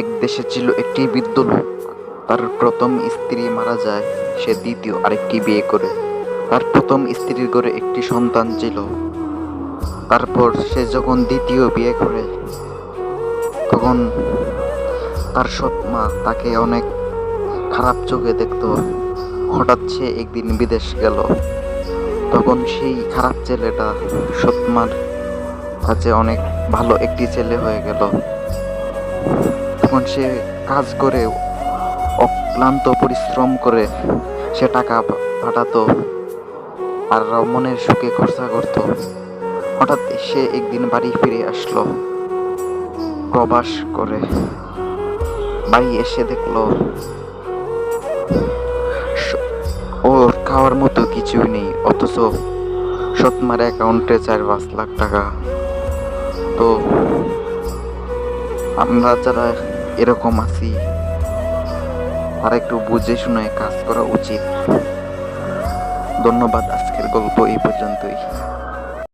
এক দেশে ছিল একটি বৃদ্ধ লোক। তার প্রথম স্ত্রী মারা যায়। সে দ্বিতীয় আরেকটি বিয়ে করে। তার প্রথম স্ত্রীর ঘরে একটি সন্তান ছিল। তারপর সে যখন দ্বিতীয় বিয়ে করে, তখন তার সৎ মা তাকে অনেক খারাপ চোখে দেখতো। হঠাৎ সে একদিন বিদেশ গেল। তখন সেই খারাপ ছেলেটা সৎ মার কাছে অনেক ভালো একটি ছেলে হয়ে গেল। তখন সে কাজ করে, অক্লান্ত পরিশ্রম করে সে টাকা পাঠাতো আর মনের সুখে খরচা করতো। হঠাৎ সে একদিন বাড়ি ফিরে আসলো প্রবাস করে। বাড়ি এসে দেখলো ওর খাওয়ার মতো কিছুই নেই, অথচ সৎমার অ্যাকাউন্টে 4-5 লাখ টাকা। তো আমরা যারা এরকম আছি, তারা একটু বুঝে শুনে কাজ করা উচিত। ধন্যবাদ। আজকের গল্প এই পর্যন্তই।